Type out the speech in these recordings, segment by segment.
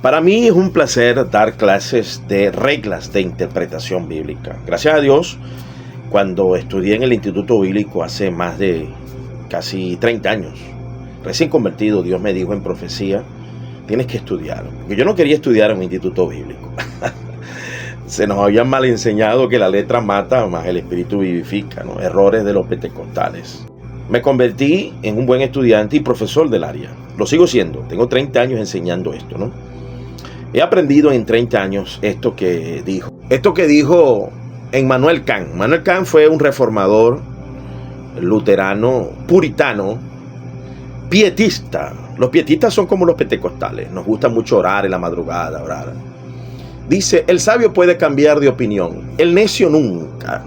Para mí es un placer dar clases de reglas de interpretación bíblica. Gracias a Dios, cuando estudié en el Instituto Bíblico hace más de casi 30 años, recién convertido, Dios me dijo en profecía, tienes que estudiar. Porque yo no quería estudiar en un instituto bíblico. Se nos habían mal enseñado que la letra mata, más el espíritu vivifica, ¿no? Errores de los pentecostales. Me convertí en un buen estudiante y profesor del área. Lo sigo siendo. Tengo 30 años enseñando esto, ¿no? He aprendido en 30 años esto que dijo Immanuel Kant. Immanuel Kant fue un reformador luterano, puritano, pietista. Los pietistas son como los pentecostales. Nos gusta mucho orar en la madrugada, orar. Dice, el sabio puede cambiar de opinión, el necio nunca.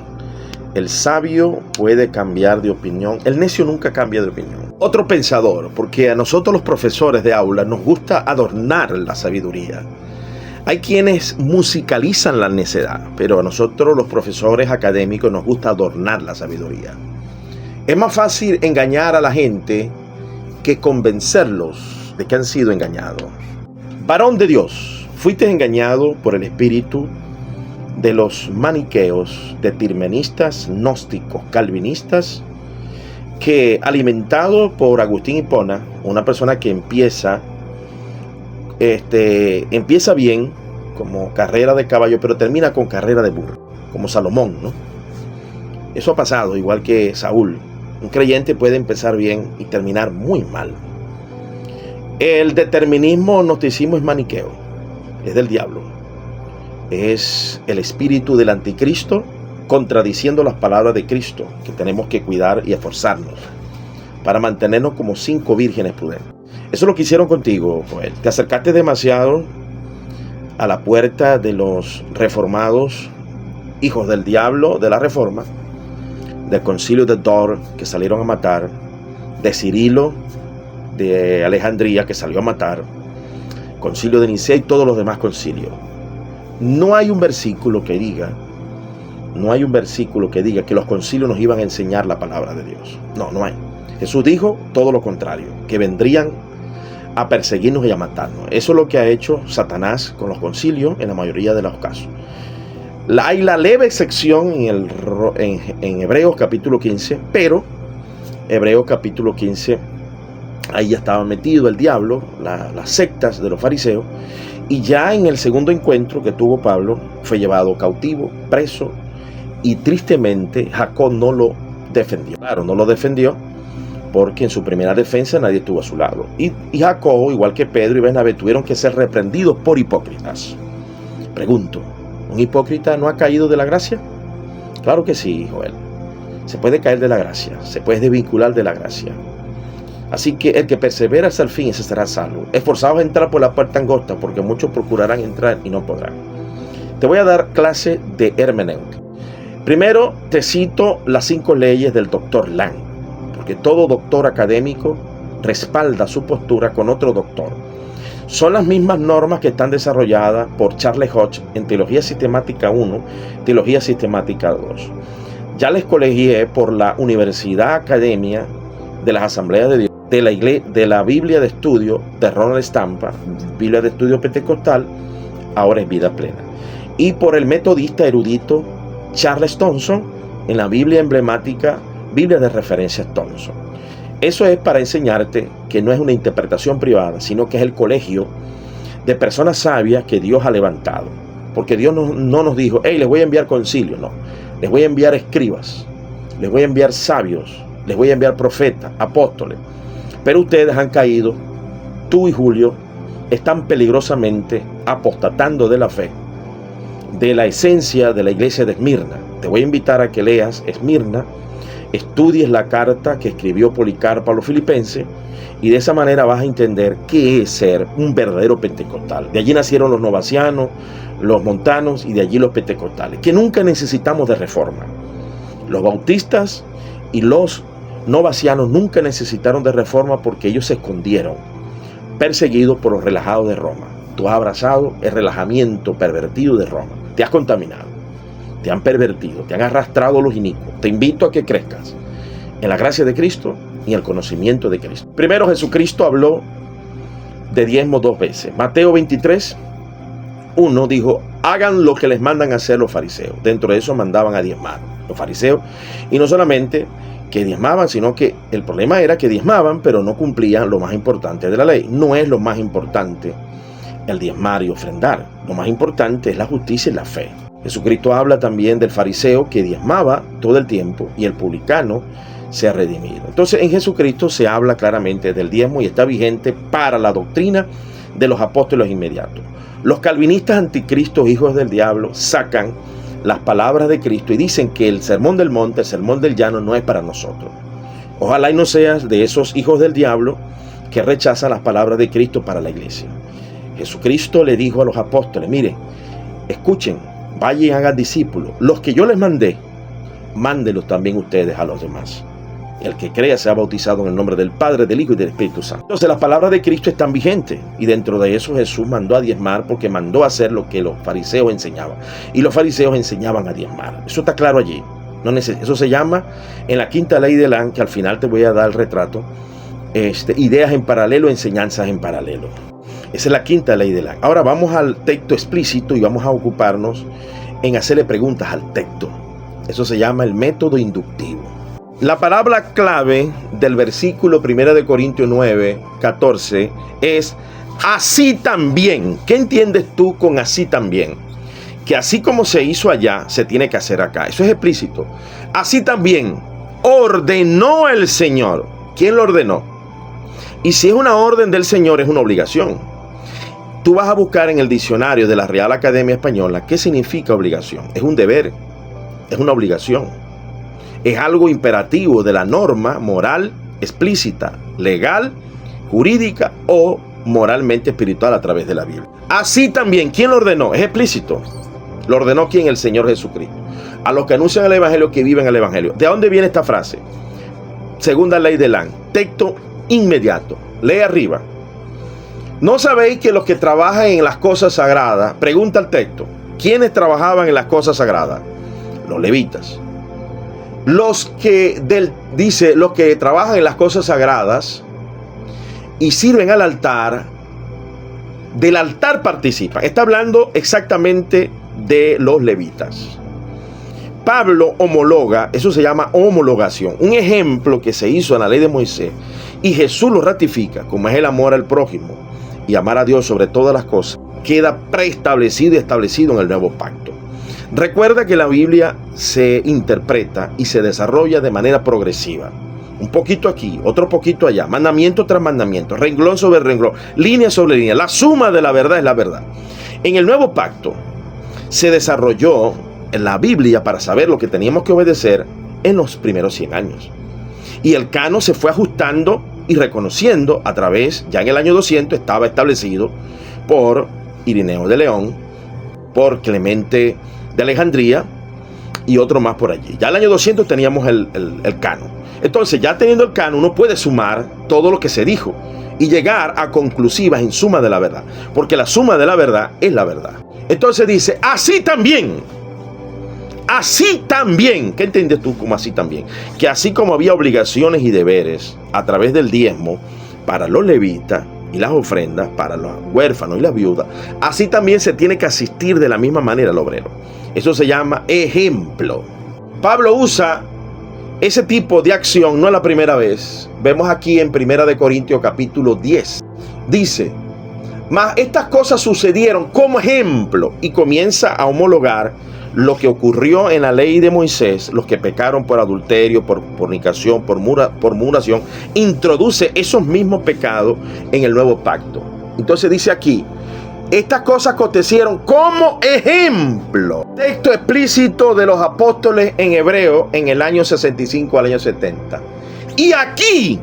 El sabio puede cambiar de opinión, el necio nunca cambia de opinión. Otro pensador, porque a nosotros los profesores de aula nos gusta adornar la sabiduría. Hay quienes musicalizan la necedad, pero a nosotros los profesores académicos nos gusta adornar la sabiduría. Es más fácil engañar a la gente que convencerlos de que han sido engañados. Varón de Dios, fuiste engañado por el espíritu de los maniqueos, deterministas, gnósticos, calvinistas, que alimentado por Agustín Hipona, una persona que empieza bien como carrera de caballo, pero termina con carrera de burro, como Salomón, ¿no? Eso ha pasado, igual que Saúl. Un creyente puede empezar bien y terminar muy mal. El determinismo, gnosticismo es maniqueo, es del diablo. Es el espíritu del anticristo contradiciendo las palabras de Cristo, que tenemos que cuidar y esforzarnos para mantenernos como 5 vírgenes prudentes. Eso es lo que hicieron contigo, Joel. Te acercaste demasiado a la puerta de los reformados, hijos del diablo de la reforma, del concilio de Dort, que salieron a matar, de Cirilo de Alejandría, que salió a matar, concilio de Nicea y todos los demás concilios. No hay un versículo que diga que los concilios nos iban a enseñar la palabra de Dios. No hay. Jesús dijo todo lo contrario, que vendrían a perseguirnos y a matarnos. Eso es lo que ha hecho Satanás con los concilios en la mayoría de los casos. Hay la leve excepción en Hebreos capítulo 15, pero Hebreos capítulo 15, ahí ya estaba metido el diablo, las sectas de los fariseos, y ya en el segundo encuentro que tuvo Pablo, fue llevado cautivo, preso, y tristemente Jacob no lo defendió. Claro, no lo defendió porque en su primera defensa nadie estuvo a su lado. Y Jacob, igual que Pedro y Bernabé, tuvieron que ser reprendidos por hipócritas. Pregunto, ¿un hipócrita no ha caído de la gracia? Claro que sí, Joel. Se puede caer de la gracia, se puede desvincular de la gracia. Así que el que persevera hasta el fin, ese será salvo. Esforzados a entrar por la puerta angosta, porque muchos procurarán entrar y no podrán. Te voy a dar clase de hermenéutica. Primero te cito las 5 leyes del doctor Lang, porque todo doctor académico respalda su postura con otro doctor. Son las mismas normas que están desarrolladas por Charles Hodge en Teología Sistemática 1, Teología Sistemática 2. Ya les colegié por la Universidad Academia de las Asambleas de Dios, de la Biblia de Estudio de Ronald Stampa, Biblia de Estudio Pentecostal, ahora es Vida Plena. Y por el metodista erudito Charles Thompson, en la Biblia emblemática, Biblia de Referencias Thompson. Eso es para enseñarte que no es una interpretación privada, sino que es el colegio de personas sabias que Dios ha levantado. Porque Dios no nos dijo, hey, les voy a enviar concilio, no. Les voy a enviar escribas, les voy a enviar sabios, les voy a enviar profetas, apóstoles. Pero ustedes han caído, tú y Julio, están peligrosamente apostatando de la fe, de la esencia de la iglesia de Esmirna. Te voy a invitar a que leas Esmirna, estudies la carta que escribió Policarpo a los filipenses, y de esa manera vas a entender qué es ser un verdadero pentecostal. De allí nacieron los novacianos, los montanos, y de allí los pentecostales, que nunca necesitamos de reforma. Los bautistas y los novacianos nunca necesitaron de reforma porque ellos se escondieron, perseguidos por los relajados de Roma. Tú has abrazado el relajamiento pervertido de Roma. Te has contaminado, te han pervertido, te han arrastrado los inicuos. Te invito a que crezcas en la gracia de Cristo y en el conocimiento de Cristo. Primero, Jesucristo habló de diezmo 2 veces. Mateo 23, 1 dijo: hagan lo que les mandan hacer los fariseos. Dentro de eso mandaban a diezmar los fariseos. Y no solamente que diezmaban, sino que el problema era que diezmaban, pero no cumplían lo más importante de la ley. No es lo más importante el diezmar y ofrendar. Lo más importante es la justicia y la fe. Jesucristo habla también del fariseo que diezmaba todo el tiempo y el publicano se ha redimido. Entonces en Jesucristo se habla claramente del diezmo y está vigente para la doctrina de los apóstoles inmediatos. Los calvinistas anticristos, hijos del diablo, sacan las palabras de Cristo y dicen que el sermón del monte, el sermón del llano no es para nosotros. Ojalá y no seas de esos hijos del diablo que rechazan las palabras de Cristo para la iglesia. Jesucristo le dijo a los apóstoles: miren, escuchen, vayan y hagan discípulos. Los que yo les mandé, mándenlos también ustedes a los demás. El que crea sea bautizado en el nombre del Padre, del Hijo y del Espíritu Santo. Entonces las palabras de Cristo están vigentes. Y dentro de eso Jesús mandó a diezmar, porque mandó a hacer lo que los fariseos enseñaban. Y los fariseos enseñaban a diezmar. Eso está claro allí. Eso se llama en la quinta ley de Lang, que al final te voy a dar el retrato. Ideas en paralelo, enseñanzas en paralelo. Esa es la quinta ley de Lang. Ahora vamos al texto explícito y vamos a ocuparnos en hacerle preguntas al texto. Eso se llama el método inductivo. La palabra clave del versículo 1 de Corintios 9, 14 es así también. ¿Qué entiendes tú con así también? Que así como se hizo allá, se tiene que hacer acá. Eso es explícito. Así también ordenó el Señor. ¿Quién lo ordenó? Y si es una orden del Señor, es una obligación. Tú vas a buscar en el diccionario de la Real Academia Española qué significa obligación. Es un deber, es una obligación. Es algo imperativo de la norma moral explícita, legal, jurídica o moralmente espiritual a través de la Biblia. Así también, ¿quién lo ordenó? Es explícito. ¿Lo ordenó quién? El Señor Jesucristo. A los que anuncian el Evangelio, que viven el Evangelio. ¿De dónde viene esta frase? Segunda ley de Lang. Texto inmediato. Lee arriba. ¿No sabéis que los que trabajan en las cosas sagradas, pregunta el texto, ¿quiénes trabajaban en las cosas sagradas? Los levitas. Los que trabajan en las cosas sagradas y sirven al altar, del altar participan. Está hablando exactamente de los levitas. Pablo homologa, eso se llama homologación, un ejemplo que se hizo en la ley de Moisés y Jesús lo ratifica, como es el amor al prójimo y amar a Dios sobre todas las cosas, queda preestablecido y establecido en el nuevo pacto. Recuerda que la Biblia se interpreta y se desarrolla de manera progresiva. Un poquito aquí, otro poquito allá, mandamiento tras mandamiento, renglón sobre renglón, línea sobre línea. La suma de la verdad es la verdad. En el nuevo pacto se desarrolló en la Biblia para saber lo que teníamos que obedecer en los primeros 100 años. Y el canon se fue ajustando y reconociendo a través, ya en el año 200 estaba establecido por Irineo de León, por Clemente de Alejandría y otro más por allí. Ya en el año 200 teníamos el canon. Entonces, ya teniendo el canon, uno puede sumar todo lo que se dijo y llegar a conclusivas en suma de la verdad, porque la suma de la verdad es la verdad. Entonces dice, así también, ¿qué entiendes tú como así también? Que así como había obligaciones y deberes a través del diezmo para los levitas y las ofrendas para los huérfanos y las viudas, así también se tiene que asistir de la misma manera al obrero. Eso se llama ejemplo. Pablo usa ese tipo de acción, no es la primera vez. Vemos aquí en 1 de Corintios capítulo 10. Dice, mas estas cosas sucedieron como ejemplo, y comienza a homologar lo que ocurrió en la ley de Moisés, los que pecaron por adulterio, por fornicación, por murmuración, introduce esos mismos pecados en el nuevo pacto. Entonces dice aquí, estas cosas acontecieron como ejemplo. Texto explícito de los apóstoles en hebreo en el año 65 al año 70. Y aquí,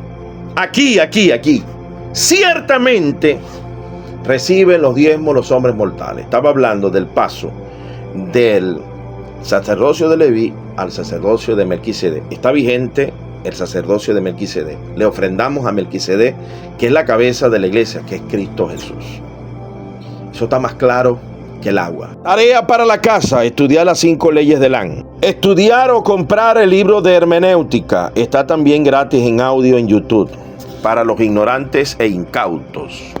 ciertamente reciben los diezmos los hombres mortales. Estaba hablando del paso del sacerdocio de Leví al sacerdocio de Melquisedec. Está vigente el sacerdocio de Melquisedec. Le ofrendamos a Melquisedec, que es la cabeza de la iglesia, que es Cristo Jesús. Eso está más claro que el agua. Tarea para la casa: estudiar las 5 leyes de Lang. Estudiar o comprar el libro de hermenéutica. Está también gratis en audio en YouTube para los ignorantes e incautos.